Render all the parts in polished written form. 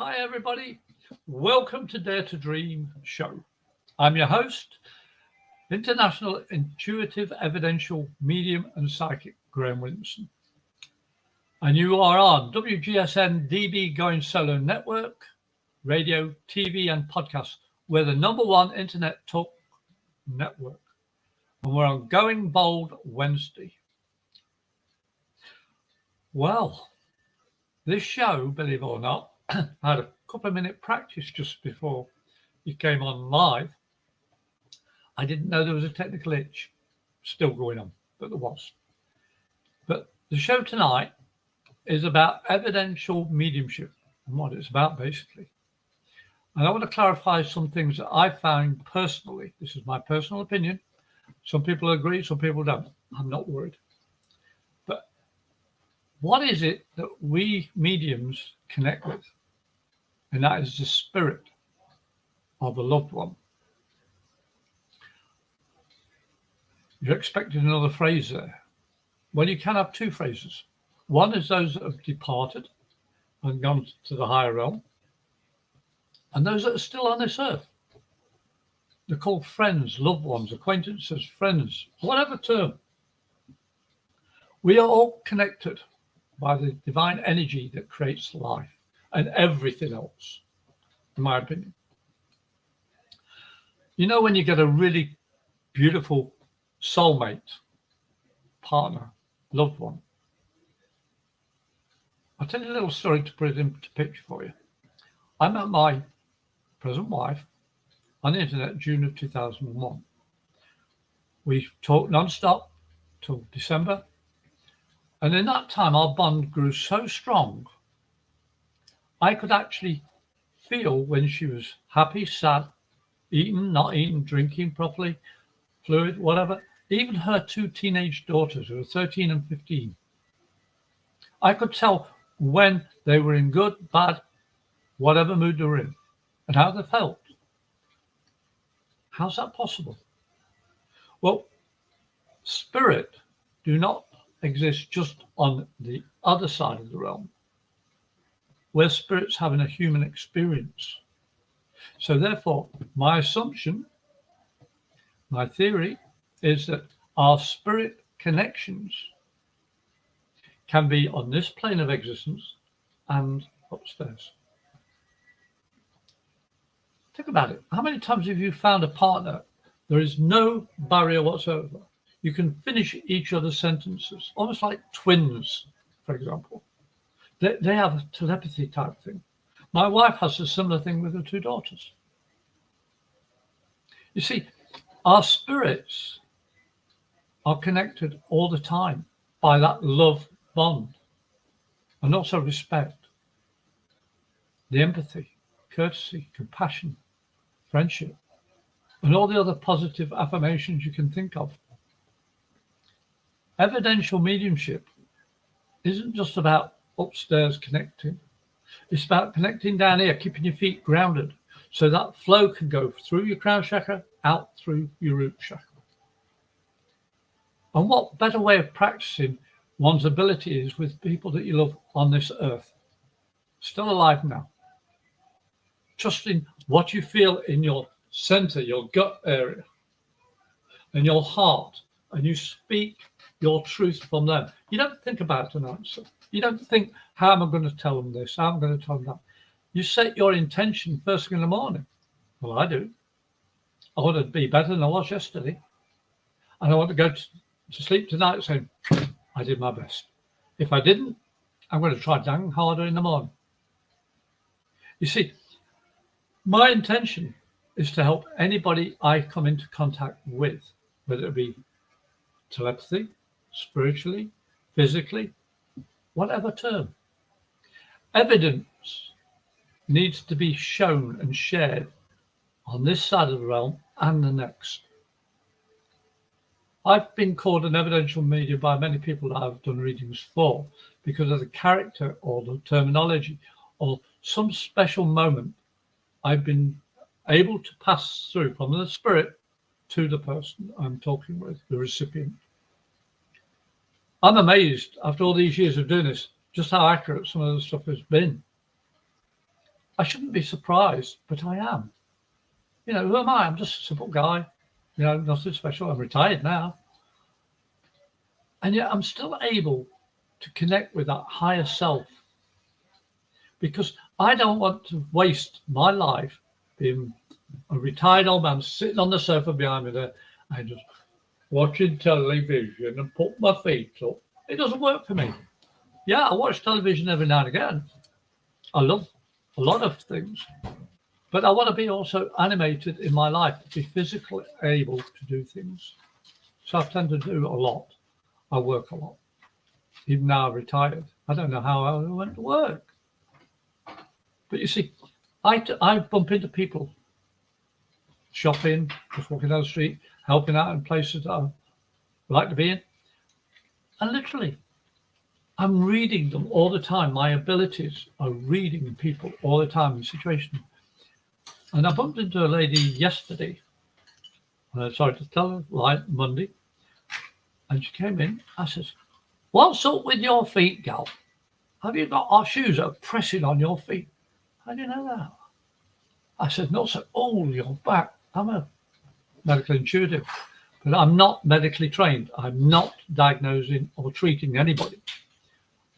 Hi, everybody. Welcome to Dare to Dream show. I'm your host, International Intuitive Evidential Medium and Psychic Graham Williamson. And you are on WGSN-DB Going Solo Network, radio, TV, and podcast. We're the #1 internet talk network. And we're on Going Bold Wednesday. Well, this show, believe it or not, had a couple of minute practice just before you came on live. I didn't know there was a technical itch still going on, but there was. But the show tonight is about evidential mediumship and what it's about, basically. And I want to clarify some things that I found personally. This is my personal opinion. Some people agree, some people don't. I'm not worried. But what is it that we mediums connect with? And that is the spirit of a loved one. You're expecting another phrase there. Well, you can have two phrases. One is those that have departed and gone to the higher realm, and those that are still on this earth. They're called friends, loved ones, acquaintances, friends, whatever term. We are all connected by the divine energy that creates life and everything else, in my opinion. You know, when you get a really beautiful soulmate, partner, loved one. I'll tell you a little story to put it into picture for you. I met my present wife on the internet June of 2001. We talked non-stop till December. And in that time, our bond grew so strong, I could actually feel when she was happy, sad, eating, not eating, drinking properly, fluid, whatever. Even her two teenage daughters, who were 13 and 15. I could tell when they were in good, bad, whatever mood they were in, and how they felt. How's that possible? Well, spirit do not exist just on the other side of the realm, where spirit's having a human experience. So therefore, my assumption, my theory, is that our spirit connections can be on this plane of existence and upstairs. Think about it. How many times have you found a partner? There is no barrier whatsoever. You can finish each other's sentences, almost like twins, for example. They have a telepathy type thing. My wife has a similar thing with her two daughters. You see, our spirits are connected all the time by that love bond, and also respect, the empathy, courtesy, compassion, friendship, and all the other positive affirmations you can think of. Evidential mediumship isn't just about upstairs connecting. It's about connecting down here, keeping your feet grounded, so that flow can go through your crown chakra, out through your root chakra. And what better way of practicing one's ability is with people that you love on this earth, still alive now. Trusting what you feel in your center, your gut area, and your heart, and you speak your truth from them. You don't think about an answer. You don't think, how am I going to tell them this? How am I going to tell them that? You set your intention first thing in the morning. Well, I do. I want to be better than I was yesterday. And I want to go to sleep tonight saying, I did my best. If I didn't, I'm going to try dang harder in the morning. You see, my intention is to help anybody I come into contact with, whether it be telepathy, spiritually, physically, whatever term. Evidence needs to be shown and shared on this side of the realm and the next. I've been called an evidential medium by many people that I've done readings for because of the character or the terminology or some special moment I've been able to pass through from the spirit to the person I'm talking with, the recipient. I'm amazed after all these years of doing this, just how accurate some of the stuff has been. I shouldn't be surprised, but I am. You know, who am I? I'm just a simple guy. You know, nothing special. I'm retired now. And yet I'm still able to connect with that higher self, because I don't want to waste my life being a retired old man sitting on the sofa behind me there and just watching television and put my feet up. It doesn't work for me. Yeah, I watch television every now and again. I love a lot of things, but I want to be also animated in my life, to be physically able to do things. So I tend to do a lot. I work a lot. Even now I'm retired, I don't know how I went to work. But you see, I bump into people shopping, just walking down the street, helping out in places that I like to be in. And literally, I'm reading them all the time. My abilities are reading people all the time in situations. And I bumped into a lady yesterday. Sorry to tell her, like Monday. And she came in. I said, "What's up with your feet, gal? Have you got our shoes that are pressing on your feet?" "How do you know that?" I said, "No, sir." "Oh, your back." I'm a medical intuitive, but I'm not medically trained. I'm not diagnosing or treating anybody.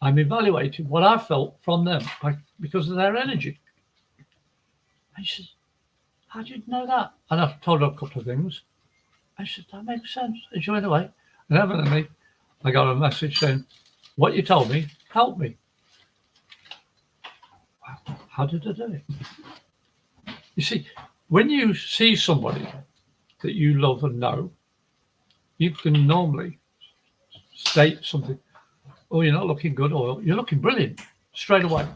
I'm evaluating what I felt from them because of their energy. And she said, "How do you know that?" And I told her a couple of things. I said, "That makes sense." And she went away. And evidently, I got a message saying, "What you told me helped me." Wow, how did I do it? You see, when you see somebody that you love and know, you can normally state something. "Oh, you're not looking good," or "You're looking brilliant," straight away.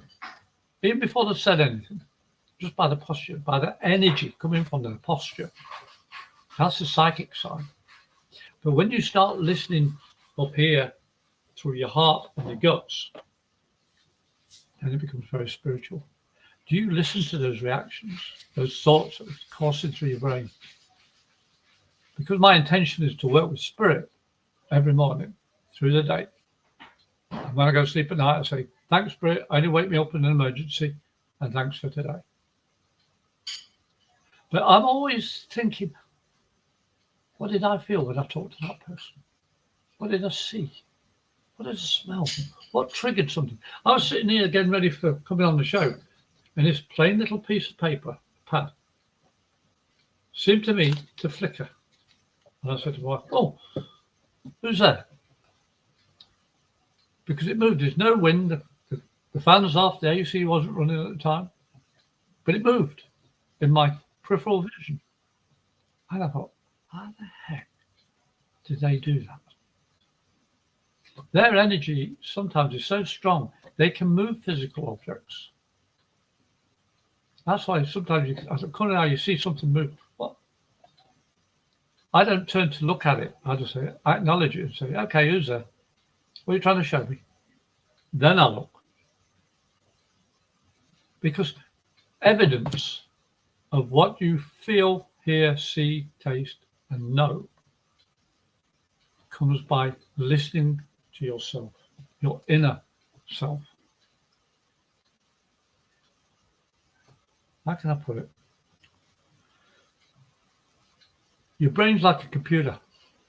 Even before they've said anything, just by the posture, by the energy coming from their posture. That's the psychic side. But when you start listening up here through your heart and your guts, then it becomes very spiritual. Do you listen to those reactions, those thoughts that are coursing through your brain? Because my intention is to work with spirit every morning through the day. And when I go to sleep at night, I say, "Thanks, Spirit, only wake me up in an emergency, and thanks for today." But I'm always thinking, what did I feel when I talked to that person? What did I see? What did I smell? What triggered something? I was sitting here getting ready for coming on the show, and this plain little piece of paper, pad, seemed to me to flicker. And I said to my wife, "Oh, who's there?" Because it moved. There's no wind. The fan was off. The AC wasn't running at the time. But it moved in my peripheral vision. And I thought, how the heck did they do that? Their energy sometimes is so strong, they can move physical objects. That's why sometimes you see something move. What? I don't turn to look at it. I just say, I acknowledge it and say, "Okay, who's there? What are you trying to show me?" Then I look. Because evidence of what you feel, hear, see, taste, and know comes by listening to yourself, your inner self. How can I put it? Your brain's like a computer.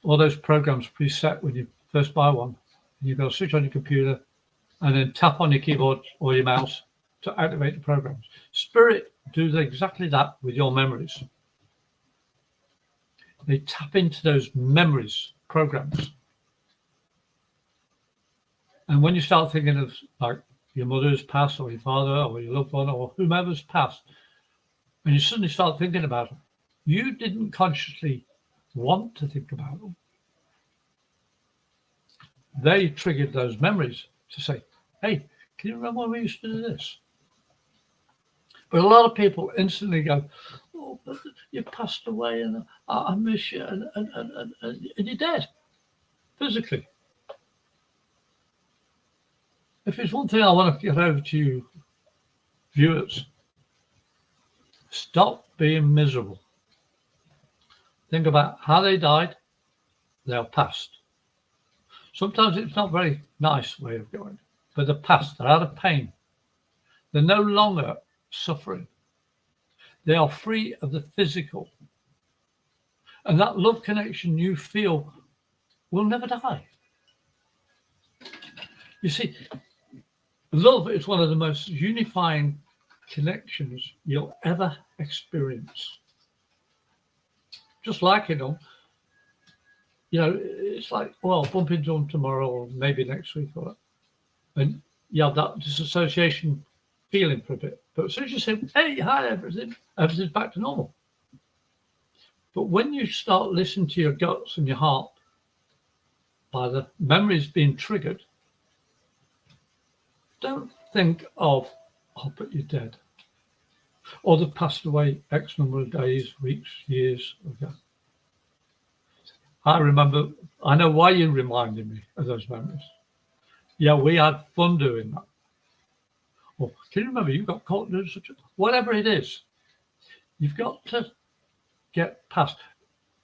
All those programs preset when you first buy one. You've got to switch on your computer and then tap on your keyboard or your mouse to activate the programs. Spirit do exactly that with your memories. They tap into those memories, programs. And when you start thinking of like your mother's passed or your father or your loved one or whomever's passed, and you suddenly start thinking about them, you didn't consciously want to think about them. They triggered those memories to say, "Hey, can you remember when we used to do this?" But a lot of people instantly go, "Oh, but you passed away and I miss you," and you're dead, physically. If there's one thing I want to get over to you, viewers, stop being miserable. Think about how they died, they're past. Sometimes it's not a very nice way of going, but they're past, they're out of pain. They're no longer suffering. They are free of the physical. And that love connection you feel will never die. You see, love is one of the most unifying connections you'll ever experience. Just like it all, it's like, well, bump into them tomorrow or maybe next week, and you have that disassociation feeling for a bit. But as soon as you say, hey, hi, everything's back to normal. But when you start listening to your guts and your heart by the memories being triggered, don't think of, oh, but you're dead. Or they've passed away X number of days, weeks, years ago. I know why you reminded me of those memories. Yeah, we had fun doing that. Or can you remember you got caught doing such a, whatever it is, you've got to get past.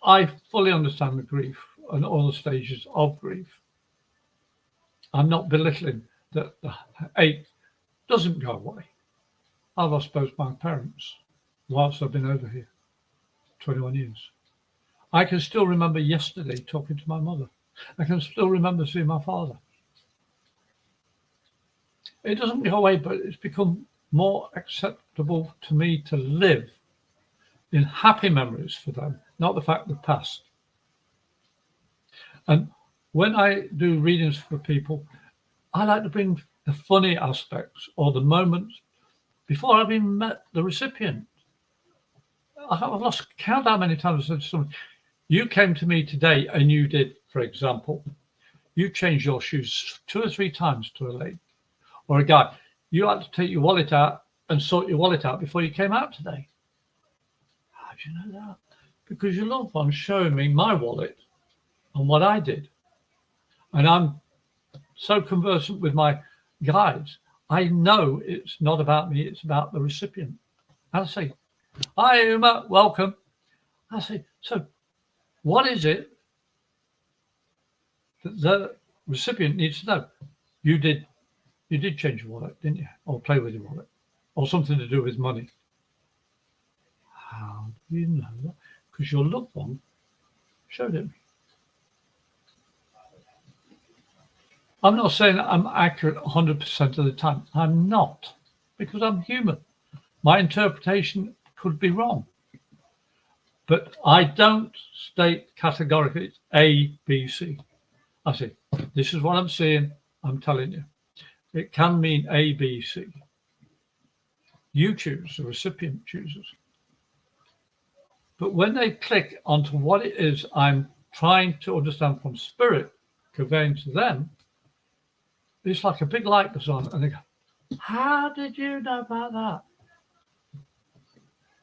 I fully understand the grief and all the stages of grief. I'm not belittling that the ache doesn't go away. I lost both my parents whilst I've been over here, 21 years. I can still remember yesterday talking to my mother. I can still remember seeing my father. It doesn't go away, but it's become more acceptable to me to live in happy memories for them, not the fact of the past. And when I do readings for people, I like to bring the funny aspects or the moments before I've even met the recipient. I've lost count how many times I said to someone, you came to me today and you did, for example, you changed your shoes 2 or 3 times to a lady. Or a guy, you had to take your wallet out and sort your wallet out before you came out today. How do you know that? Because your loved one's showing me my wallet and what I did. And I'm so conversant with my guides, I know it's not about me, it's about the recipient. And I say, hi, Uma, welcome. I say, so what is it that the recipient needs to know? You did change your wallet, didn't you? Or play with your wallet, or something to do with money. How do you know that? Because your loved one showed it me. I'm not saying I'm accurate 100% of the time. I'm not, because I'm human. My interpretation could be wrong. But I don't state categorically it's A, B, C. I say, this is what I'm seeing, I'm telling you. It can mean A, B, C. You choose, the recipient chooses. But when they click onto what it is I'm trying to understand from spirit, conveying to them, it's like a big light goes on and they go, how did you know about that?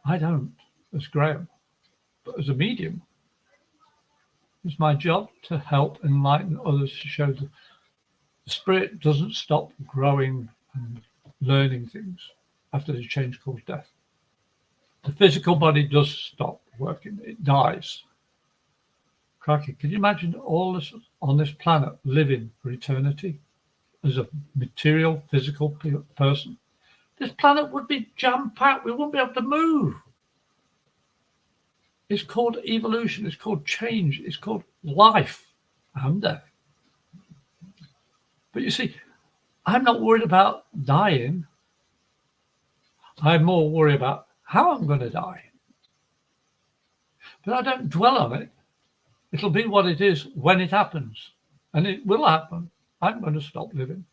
I don't, as Graham, but as a medium, it's my job to help enlighten others, to show that the spirit doesn't stop growing and learning things after the change called death. The physical body does stop working, it dies. Crikey, can you imagine all this on this planet living for eternity as a material, physical person? This planet would be jam-packed, we wouldn't be able to move. It's called evolution, it's called change, it's called life and death. But you see, I'm not worried about dying. I'm more worried about how I'm going to die. But I don't dwell on it. It'll be what it is when it happens. And it will happen. I'm going to stop living.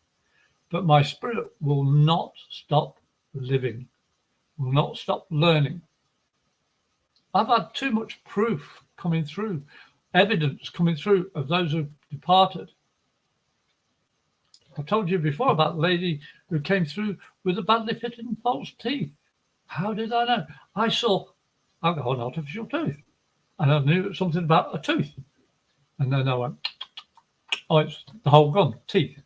But my spirit will not stop living, will not stop learning. I've had too much proof coming through, evidence coming through of those who've departed. I told you before about the lady who came through with a badly fitting false teeth. How did I know? I saw I've got an artificial tooth. And I knew something about a tooth. And then I went, oh, it's the whole gone, teeth.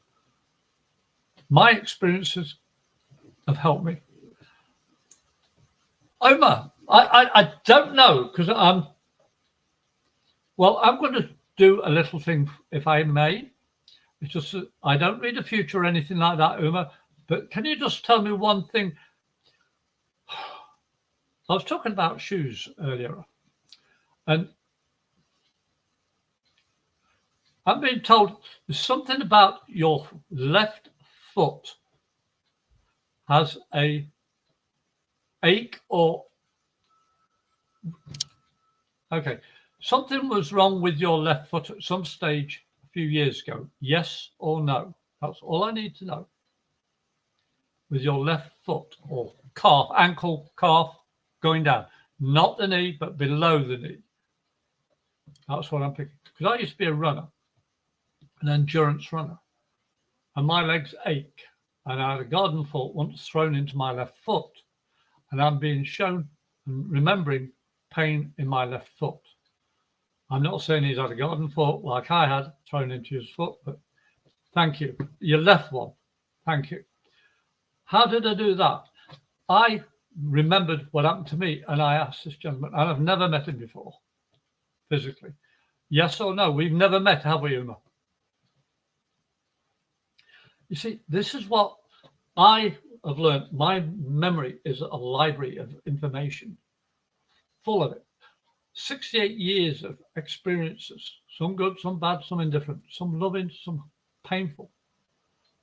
My experiences have helped me. Oma, I don't know, because I'm going to do a little thing, if I may. It's just that I don't read the future or anything like that, Uma. But can you just tell me one thing? I was talking about shoes earlier, and I'm being told there's something about your left foot has a ache or okay, something was wrong with your left foot at some stage a few years ago. Yes or no? That's all I need to know. With your left foot or calf, ankle, calf going down, not the knee, but below the knee. That's what I'm picking. Because I used to be a runner, an endurance runner, and my legs ache. And I had a garden fork once thrown into my left foot, and I'm being shown and remembering pain in my left foot. I'm not saying he's had a garden fork like I had thrown into his foot, but thank you. Your left one. Thank you. How did I do that? I remembered what happened to me, and I asked this gentleman, and I've never met him before, physically. Yes or no? We've never met, have we, Uma? You see, this is what I have learned. My memory is a library of information, full of it. 68 years of experiences, some good, some bad, some indifferent, some loving, some painful.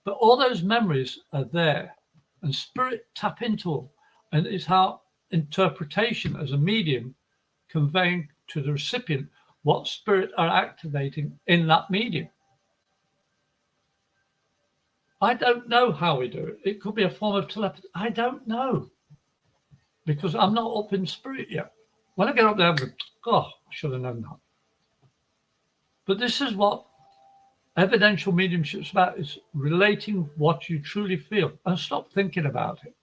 But all those memories are there, and spirit tap into them. And it's how interpretation as a medium conveying to the recipient what spirit are activating in that medium. I don't know how we do it. It could be a form of telepathy. I don't know, because I'm not up in spirit yet. When I get up there, I'm going, oh, I should have known that. But this is what evidential mediumship is about, is relating what you truly feel and stop thinking about it.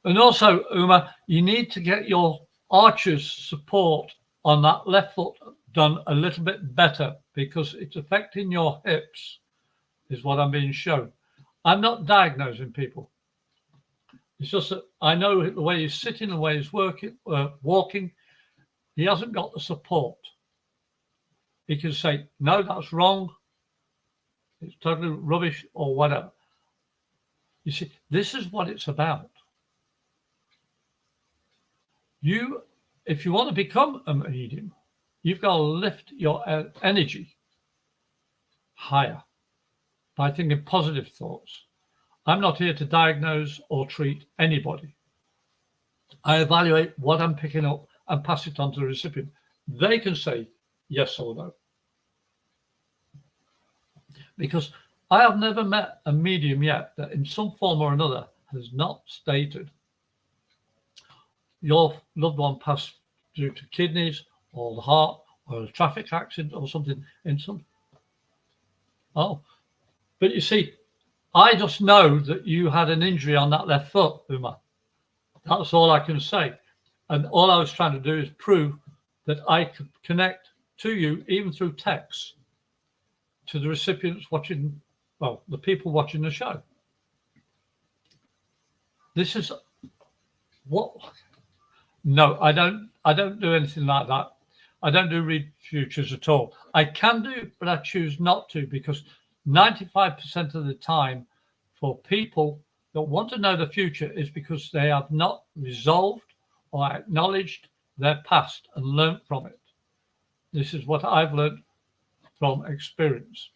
And also, Uma, you need to get your archer's support on that left foot done a little bit better, because it's affecting your hips, is what I'm being shown. I'm not diagnosing people. It's just that I know the way he's sitting, the way he's walking, he hasn't got the support. He can say, no, that's wrong. It's totally rubbish or whatever. You see, this is what it's about. If you want to become a medium, you've got to lift your energy higher by thinking positive thoughts. I'm not here to diagnose or treat anybody. I evaluate what I'm picking up and pass it on to the recipient. They can say yes or no. Because I have never met a medium yet that in some form or another has not stated your loved one passed due to kidneys or the heart or a traffic accident or something in some. Oh, but you see, I just know that you had an injury on that left foot, Uma. That's all I can say. And all I was trying to do is prove that I could connect to you, even through text, to the recipients watching, well, the people watching the show. This is what. No, I don't do anything like that. I don't do read futures at all. I can do, but I choose not to, because 95% of the time for people that want to know the future is because they have not resolved or acknowledged their past and learnt from it. This is what I've learned from experience.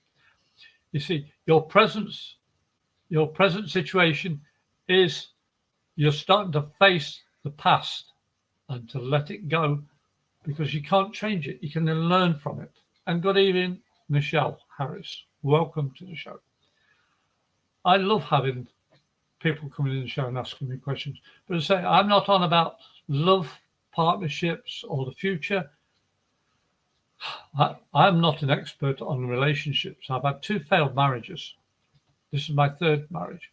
You see, your present situation is you're starting to face the past and to let it go, because you can't change it. You can then learn from it. And good evening, Michelle Harris. Welcome to the show. I love having people coming in the show and asking me questions. But I say, I'm not on about love, partnerships, or the future. I'm not an expert on relationships. I've had 2 failed marriages. This is my 3rd marriage.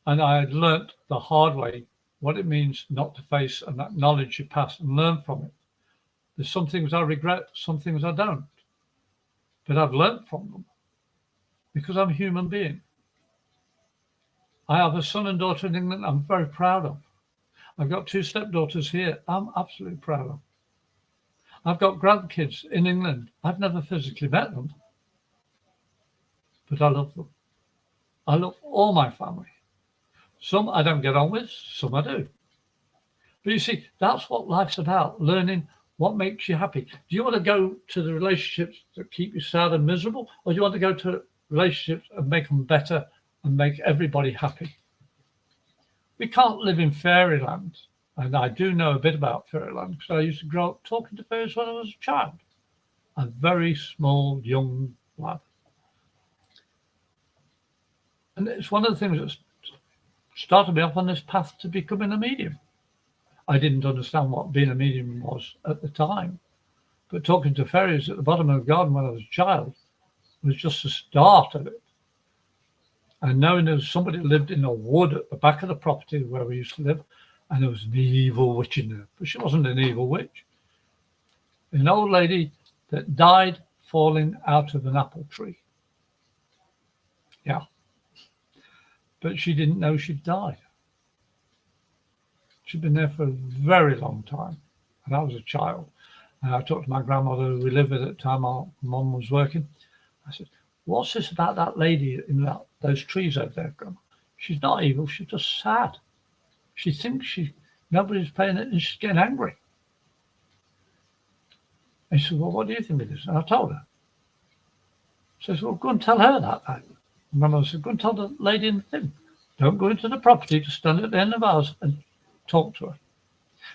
And I had learnt the hard way what it means not to face and acknowledge your past and learn from it. There's some things I regret, some things I don't. But I've learnt from them because I'm a human being. I have a son and daughter in England I'm very proud of. I've got 2 stepdaughters here I'm absolutely proud of. I've got grandkids in England. I've never physically met them, but I love them. I love all my family. Some I don't get on with, some I do. But you see, that's what life's about, learning what makes you happy. Do you want to go to the relationships that keep you sad and miserable, or do you want to go to relationships and make them better and make everybody happy? We can't live in fairyland. And I do know a bit about fairyland because I used to grow up talking to fairies when I was a child, a very small, young lad. And it's one of the things that started me off on this path to becoming a medium. I didn't understand what being a medium was at the time, but talking to fairies at the bottom of the garden when I was a child was just the start of it. And knowing there was somebody lived in a wood at the back of the property where we used to live, and there was an evil witch in there, but she wasn't an evil witch. An old lady that died falling out of an apple tree. Yeah. But she didn't know she'd died. She'd been there for a very long time. And I was a child. And I talked to my grandmother, who we lived with at the time our mum was working. I said, what's this about that lady in those trees over there, Grandma? She's not evil, she's just sad. She thinks nobody's paying it and she's getting angry. And she said, well, what do you think of this? And I told her. She says, well, go and tell her that. And my mother said, go and tell the lady in the thing. Don't go into the property, just stand at the end of ours and talk to her.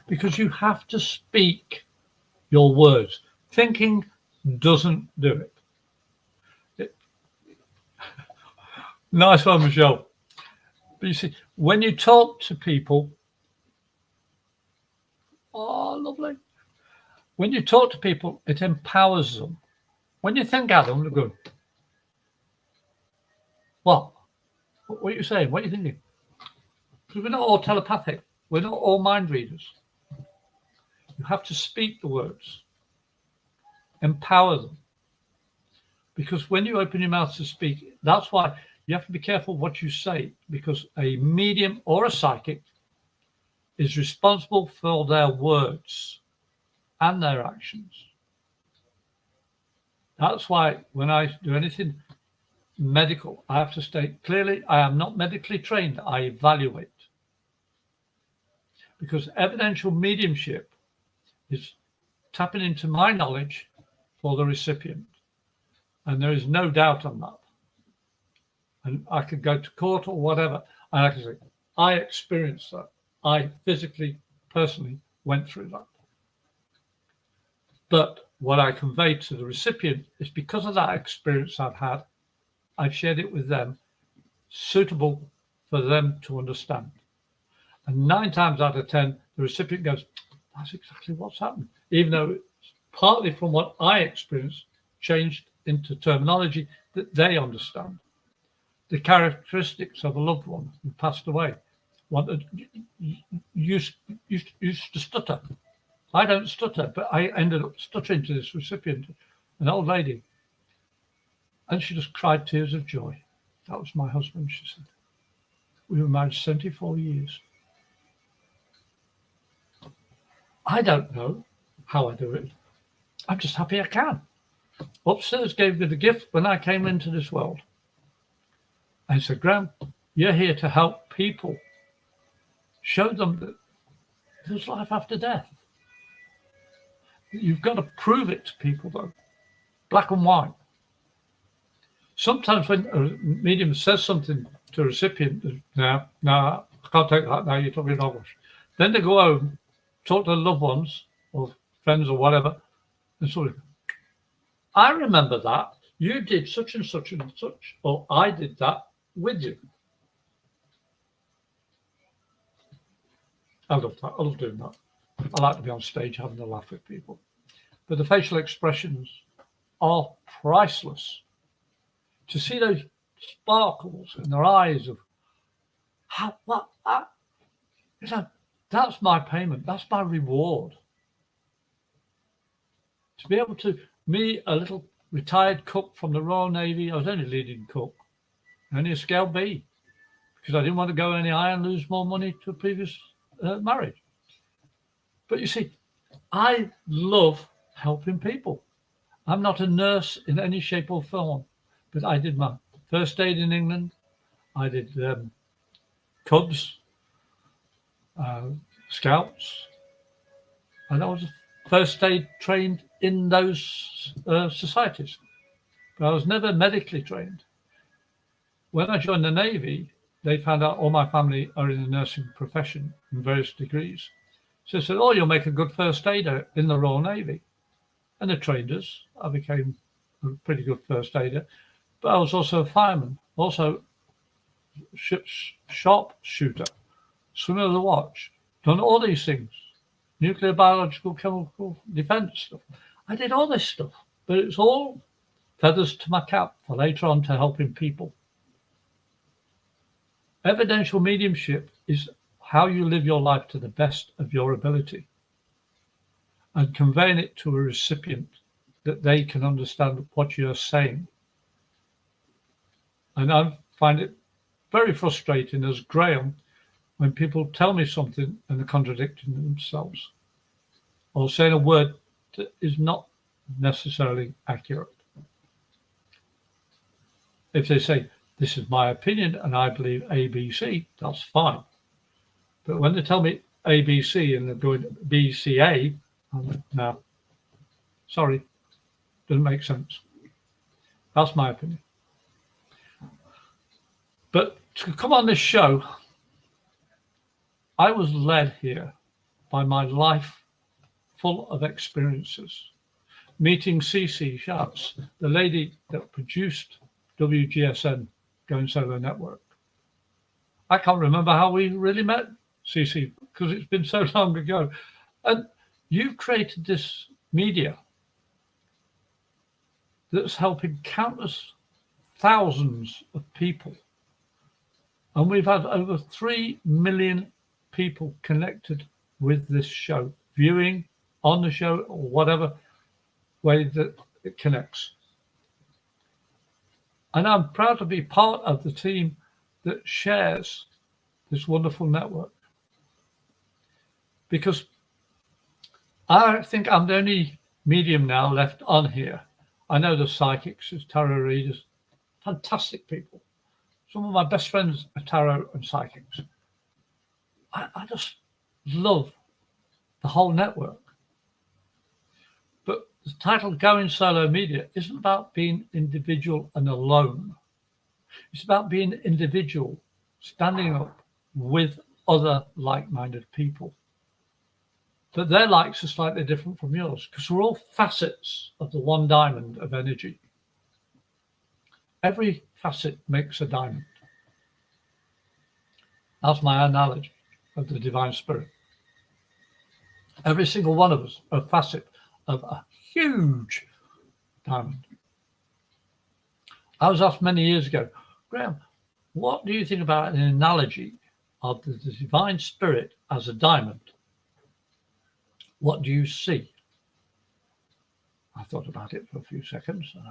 Because you have to speak your words. Thinking doesn't do it. Nice one, Michelle. But you see, when you talk to people, oh, lovely. When you talk to people, it empowers them. When you think at them, they're good. What are you saying? What are you thinking? Because we're not all telepathic. We're not all mind readers. You have to speak the words. Empower them. Because when you open your mouth to speak, that's why you have to be careful what you say, because a medium or a psychic is responsible for their words and their actions. That's why when I do anything medical, I have to state clearly, I am not medically trained, I evaluate. Because evidential mediumship is tapping into my knowledge for the recipient. And there is no doubt on that. And I could go to court or whatever, and I can say, I experienced that. I physically, personally went through that. But what I convey to the recipient is because of that experience I've had, I've shared it with them, suitable for them to understand. And 9 times out of 10, the recipient goes, that's exactly what's happened. Even though it's partly from what I experienced, changed into terminology that they understand. The characteristics of a loved one who passed away. One that used to stutter. I don't stutter, but I ended up stuttering to this recipient, an old lady. And she just cried tears of joy. That was my husband, she said. We were married 74 years. I don't know how I do it. I'm just happy I can. Upstairs gave me the gift when I came into this world. I said, Graham, you're here to help people. Show them that there's life after death. You've got to prove it to people, though. Black and white. Sometimes when a medium says something to a recipient, no, I can't take that now, you're talking English. Then they go home, talk to their loved ones or friends or whatever, and sort of, I remember that. You did such and such and such, or I did that with you. I love that. I love doing that. I like to be on stage having a laugh with people. But the facial expressions are priceless. To see those sparkles in their eyes of that's my payment. That's my reward. To be able to, me, a little retired cook from the Royal Navy, I was only leading cook, only a scale B, because I didn't want to go any higher and lose more money to a previous marriage. But you see, I love helping people. I'm not a nurse in any shape or form, but I did my first aid in England. I did Cubs, Scouts, and I was first aid trained in those societies, but I was never medically trained. When I joined the Navy, they found out all my family are in the nursing profession in various degrees. So they said, oh, you'll make a good first aider in the Royal Navy. And they trained us. I became a pretty good first aider. But I was also a fireman, also sharpshooter, swimmer of the watch, done all these things. Nuclear, biological, chemical, defense stuff. I did all this stuff, but it's all feathers to my cap for later on to helping people. Evidential mediumship is how you live your life to the best of your ability and conveying it to a recipient that they can understand what you're saying. And I find it very frustrating as Graham when people tell me something and they're contradicting themselves or saying a word that is not necessarily accurate. If they say, this is my opinion and I believe ABC, that's fine. But when they tell me ABC and they're going BCA, I'm like, no, sorry, doesn't make sense. That's my opinion. But to come on this show, I was led here by my life full of experiences. Meeting CC Schatz, the lady that produced WGSN Going Solo Network. I can't remember how we really met, CC, because it's been so long ago. And you've created this media that's helping countless thousands of people. And we've had over 3 million people connected with this show, viewing on the show or whatever way that it connects. And I'm proud to be part of the team that shares this wonderful network. Because I think I'm the only medium now left on here. I know the psychics, there's tarot readers, fantastic people. Some of my best friends are tarot and psychics. I just love the whole network. But the title Going Solo Media isn't about being individual and alone. It's about being individual, standing up with other like-minded people. But their likes are slightly different from yours because we're all facets of the one diamond of energy. Every facet makes a diamond. That's my analogy of the divine spirit. Every single one of us are a facet of a huge diamond. I was asked many years ago, Graham, what do you think about an analogy of the divine spirit as a diamond? What do you see? I thought about it for a few seconds and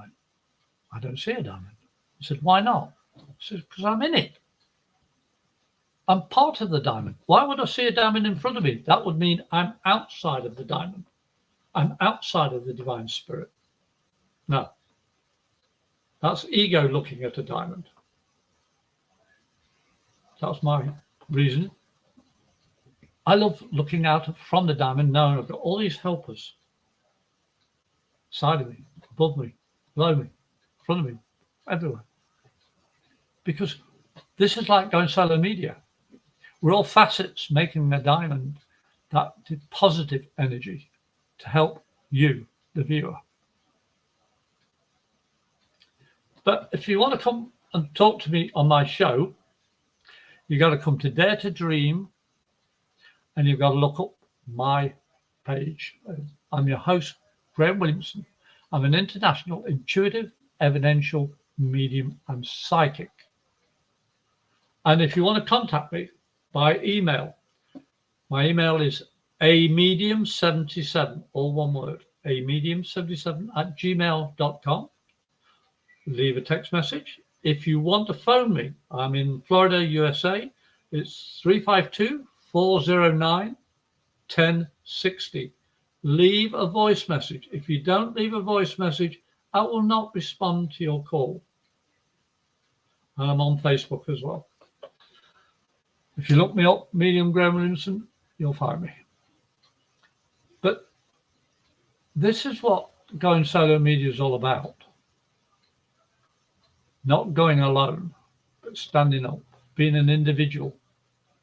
I don't see a diamond. I said, why not? I said, because I'm in it. I'm part of the diamond. Why would I see a diamond in front of me? That would mean I'm outside of the diamond. I'm outside of the divine spirit. No, that's ego looking at a diamond. That's my reason. I love looking out from the diamond, knowing I've got all these helpers side of me, above me, below me, in front of me, everywhere. Because this is like Going Solo Media. We're all facets making a diamond, that positive energy to help you, the viewer. But if you want to come and talk to me on my show, you got to come to Dare to Dream and you've got to look up my page. I'm your host, Graham Williamson. I'm an international intuitive, evidential medium and psychic. And if you want to contact me by email, my email is amedium77, all one word, amedium77@gmail.com. Leave a text message. If you want to phone me, I'm in Florida, USA. It's 352-409-1060. Leave a voice message. If you don't leave a voice message, I will not respond to your call. And I'm on Facebook as well. If you look me up, Medium Graham Williamson, you'll find me. But this is what going solo media is all about. Not going alone, but standing up, being an individual,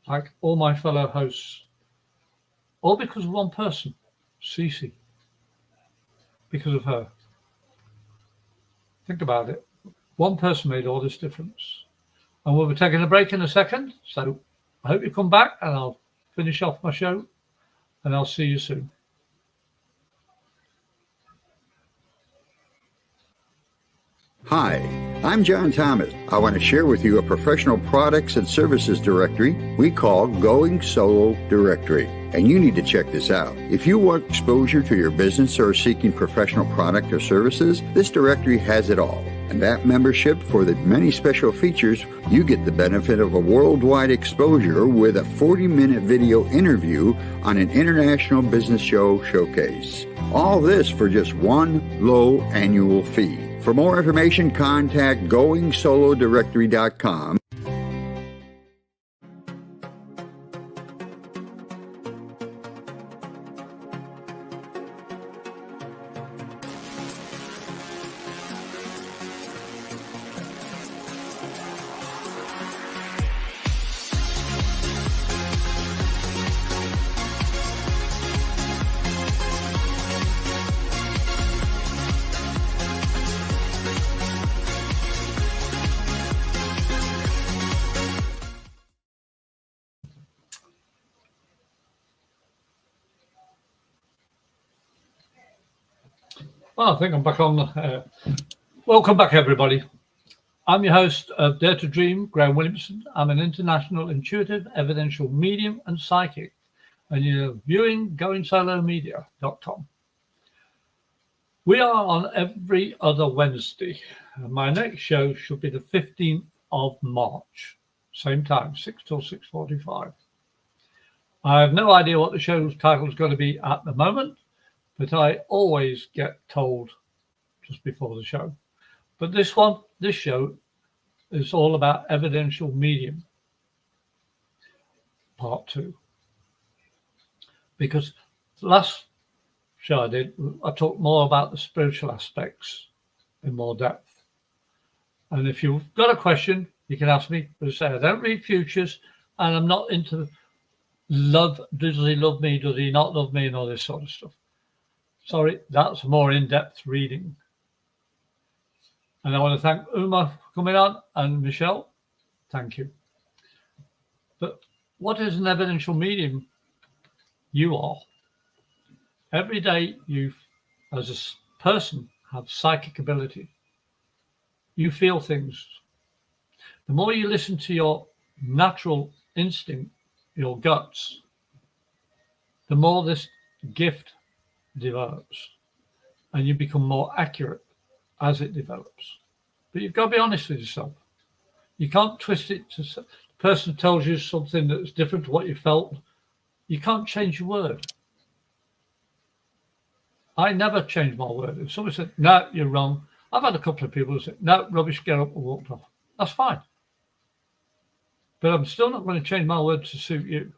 like all my fellow hosts, all because of one person, Cece, because of her. Think about it. One person made all this difference. And we'll be taking a break in a second. So I hope you come back and I'll finish off my show and I'll see you soon. Hi, I'm John Thomas. I want to share with you a professional products and services directory we call Going Solo Directory. And you need to check this out. If you want exposure to your business or are seeking professional product or services, this directory has it all. And that membership, for the many special features, you get the benefit of a worldwide exposure with a 40-minute video interview on an international business show showcase. All this for just one low annual fee. For more information, contact GoingSoloDirectory.com. Well, I think I'm back on. Welcome back, everybody. I'm your host of Dare to Dream, Graham Williamson. I'm an international intuitive, evidential medium and psychic, and you're viewing GoingSoloMedia.com. We are on every other Wednesday. My next show should be the 15th of March, same time, 6 till 6:45. I have no idea what the show's title is going to be at the moment, but I always get told just before the show. But this show is all about Evidential Medium, part 2. Because last show I talked more about the spiritual aspects in more depth. And if you've got a question, you can ask me. As I say, I don't read futures, and I'm not into love. Does he love me? Does he not love me? And all this sort of stuff. Sorry, that's more in-depth reading. And I want to thank Uma for coming on and Michelle. Thank you. But what is an evidential medium? You are. Every day you, as a person, have psychic ability. You feel things. The more you listen to your natural instinct, your guts, the more this gift develops, and you become more accurate as it develops. But you've got to be honest with yourself. You can't twist it to the person tells you something that's different to what you felt. You can't change your word. I never change my word. If somebody said, no, you're wrong, I've had a couple of people who said, no, rubbish, get up and walked off. That's fine. But I'm still not going to change my word to suit you,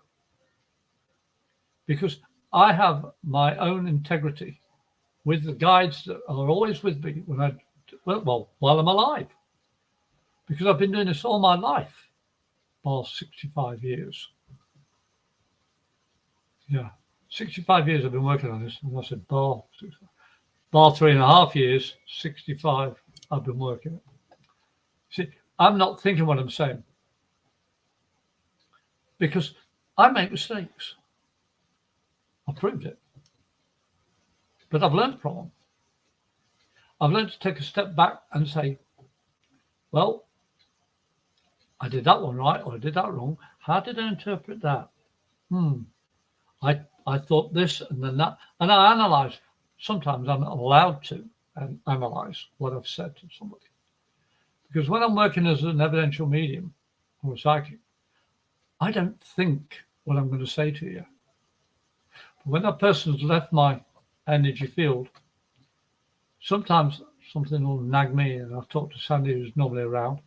because I have my own integrity with the guides that are always with me while I'm alive, because I've been doing this all my life, for 65 years. Yeah, 65 years I've been working on this, and I said bar 3.5 years, 65 I've been working it. See, I'm not thinking what I'm saying, because I make mistakes. I proved it. But I've learned from them. I've learned to take a step back and say, well, I did that one right, or I did that wrong. How did I interpret that? I thought this and then that. And I analyze. Sometimes I'm not allowed to analyze what I've said to somebody. Because when I'm working as an evidential medium or a psychic, I don't think what I'm going to say to you. When that person's left my energy field, sometimes something will nag me, and I've talked to Sandy, who's normally around.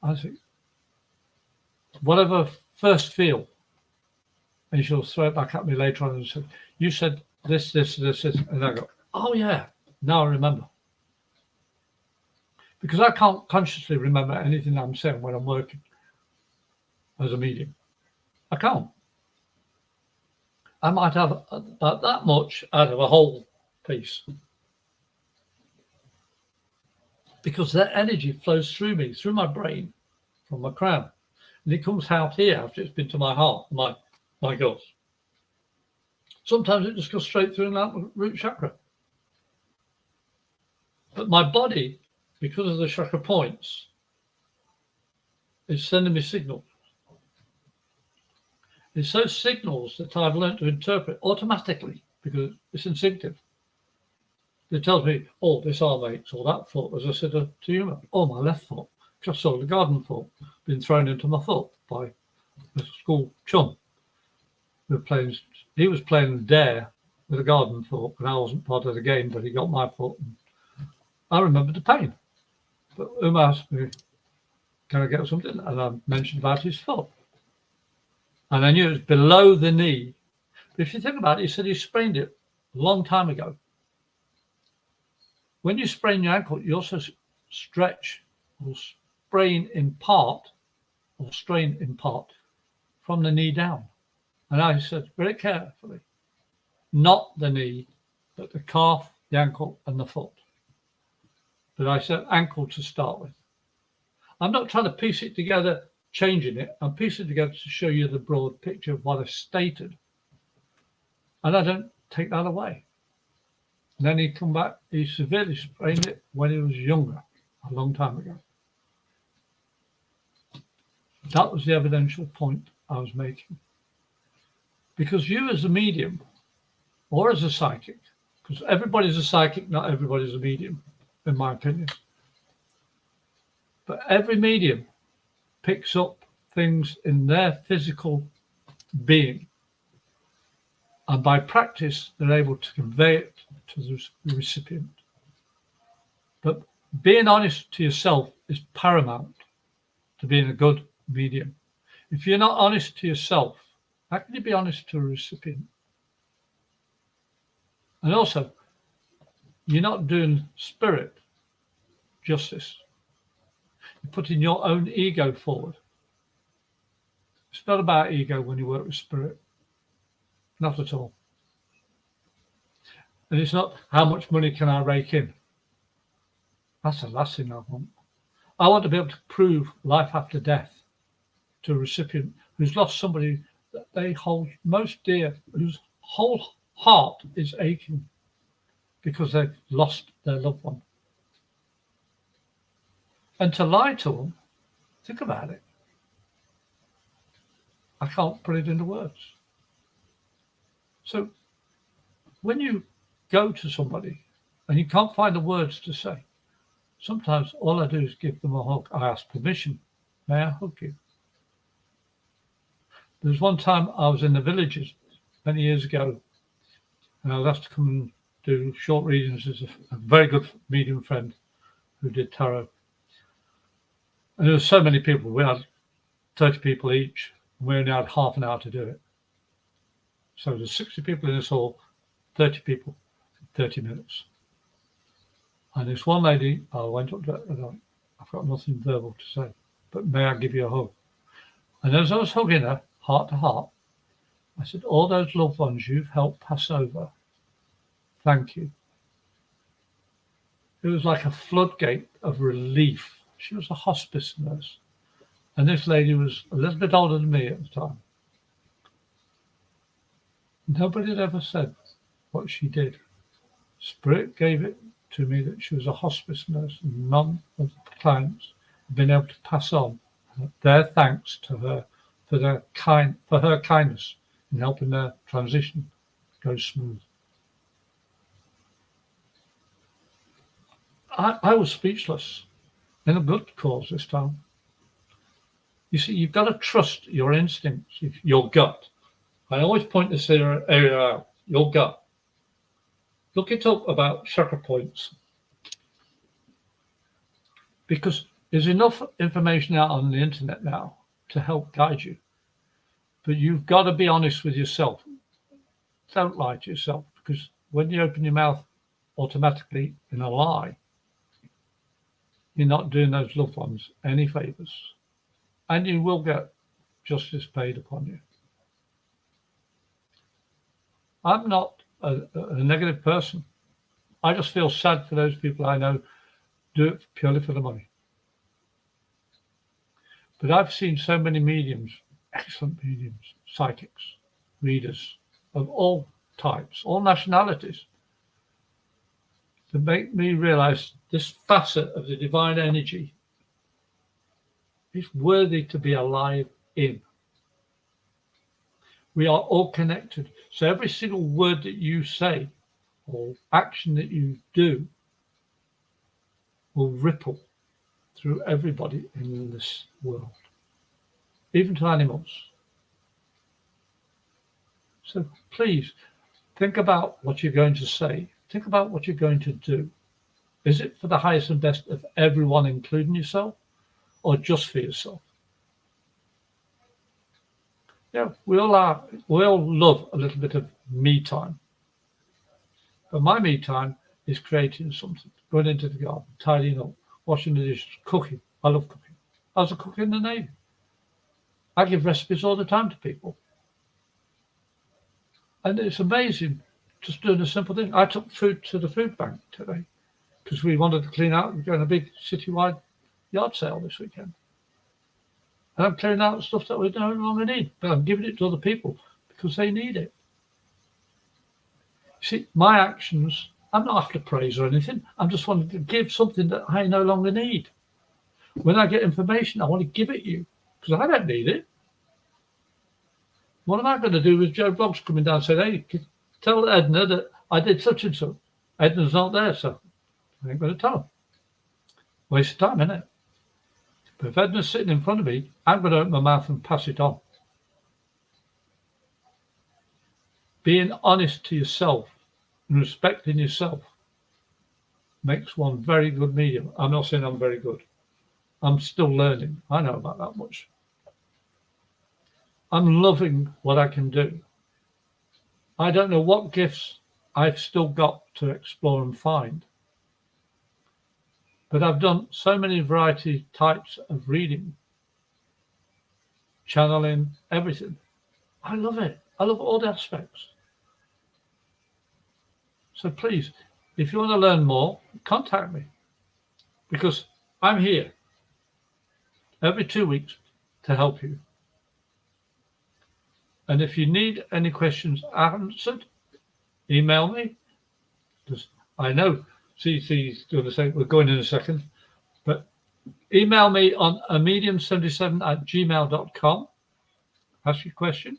I think, whatever first feel, and she'll throw it back at me later on and say, you said this, this, this, this. And I go, oh yeah, now I remember. Because I can't consciously remember anything I'm saying when I'm working as a medium. I can't. I might have about that much out of a whole piece. Because that energy flows through me, through my brain, from my crown. And it comes out here after it's been to my heart, my guts. Sometimes it just goes straight through that root chakra. But my body, because of the chakra points, is sending me signals. It's those signals that I've learned to interpret automatically because it's instinctive. It tells me, oh, this arm aches, or that foot, as I said to you, oh, my left foot, just saw the garden foot been thrown into my foot by a school chum. He was playing dare with a garden foot, and I wasn't part of the game, but he got my foot. And I remembered the pain. But asked me, can I get something? And I mentioned about his foot. And I knew it was below the knee. But if you think about it, he said he sprained it a long time ago. When you sprain your ankle, you also stretch or sprain in part or strain in part from the knee down. And I said very carefully, not the knee, but the calf, the ankle, and the foot. But I said ankle to start with. I'm not trying to piece it together, changing it. I'm piecing it together to show you the broad picture of what I stated. And I don't take that away. And then he come back, he severely sprained it when he was younger, a long time ago. That was the evidential point I was making. Because you as a medium, or as a psychic, because everybody's a psychic, not everybody's a medium, in my opinion. But every medium picks up things in their physical being. And by practice, they're able to convey it to the recipient. But being honest to yourself is paramount to being a good medium. If you're not honest to yourself, how can you be honest to a recipient? And also, you're not doing spirit justice. You're putting your own ego forward. It's not about ego when you work with spirit. Not at all. And it's not how much money can I rake in. That's the last thing I want. I want to be able to prove life after death to a recipient who's lost somebody that they hold most dear, whose whole heart is aching because they've lost their loved one. And to lie to them, think about it. I can't put it into words. So when you go to somebody and you can't find the words to say, sometimes all I do is give them a hug. I ask permission. May I hug you? There was one time I was in the villages many years ago, and I was asked to come and do short readings as a very good medium friend who did tarot. And there were so many people. We had 30 people each, and we only had half an hour to do it. So there's 60 people in this hall, 30 people, 30 minutes. And this one lady, I went up to her and I've got nothing verbal to say, but may I give you a hug? And as I was hugging her, heart to heart, I said, all those loved ones you've helped pass over, thank you. It was like a floodgate of relief. She was a hospice nurse. And this lady was a little bit older than me at the time. Nobody had ever said what she did. Spirit gave it to me that she was a hospice nurse, and none of the clients have been able to pass on their thanks to her for her kindness in helping their transition go smooth. I was speechless in a good cause this time. You see, you've got to trust your instincts, your gut. I always point this area out, your gut. Look it up about chakra points. Because there's enough information out on the internet now to help guide you. But you've got to be honest with yourself. Don't lie to yourself, because when you open your mouth automatically in a lie, you're not doing those loved ones any favors, and you will get justice paid upon you. I'm not a negative person. I just feel sad for those people I know do it purely for the money. But I've seen so many mediums, excellent mediums, psychics, readers of all types, all nationalities, to make me realize this facet of the divine energy is worthy to be alive in. We are all connected. So every single word that you say or action that you do will ripple through everybody in this world, even to animals. So please think about what you're going to say. Think about what you're going to do. Is it for the highest and best of everyone, including yourself, or just for yourself? Yeah, we all love a little bit of me time. But my me time is creating something, going into the garden, tidying up, washing the dishes, cooking. I love cooking. I was a cook in the Navy. I give recipes all the time to people. And it's amazing, just doing a simple thing. I took food to the food bank today because we wanted to clean out. We're doing a big citywide yard sale this weekend. And I'm clearing out stuff that we no longer need, but I'm giving it to other people because they need it. See, my actions, I'm not after praise or anything. I'm just wanting to give something that I no longer need. When I get information, I want to give it you because I don't need it. What am I going to do with Joe Bloggs coming down and saying, hey, tell Edna that I did such and such? Edna's not there, so I ain't going to tell her. Waste of time, isn't it? But if Edna's sitting in front of me, I'm going to open my mouth and pass it on. Being honest to yourself and respecting yourself makes one very good medium. I'm not saying I'm very good. I'm still learning. I know about that much. I'm loving what I can do. I don't know what gifts I've still got to explore and find. But I've done so many variety types of reading, channeling, everything. I love it. I love all the aspects. So please, if you want to learn more, contact me because I'm here every 2 weeks to help you. And if you need any questions answered, email me because I know CC's going to say we're going in a second, but email me on amedium77@gmail.com. Ask your question.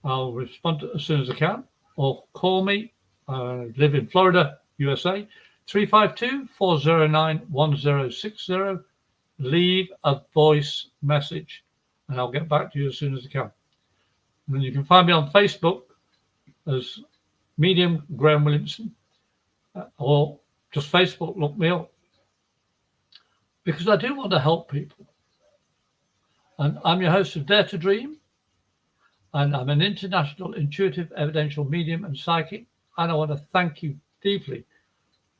I'll respond as soon as I can, or call me. I live in Florida, USA, 352-409-1060. Leave a voice message, and I'll get back to you as soon as I can. And then you can find me on Facebook as Medium Graham Williamson, or just Facebook, look me up. Because I do want to help people. And I'm your host of Dare to Dream, and I'm an international intuitive evidential medium and psychic, and I want to thank you deeply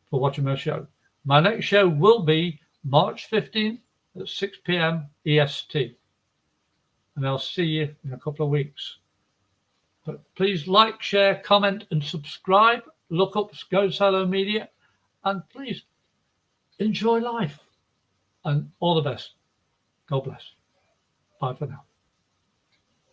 for watching my show. My next show will be March 15th at 6 p.m. EST. And I'll see you in a couple of weeks. But please like, share, comment, and subscribe. Look up Go Solo Media. And please enjoy life. And all the best. God bless. Bye for now.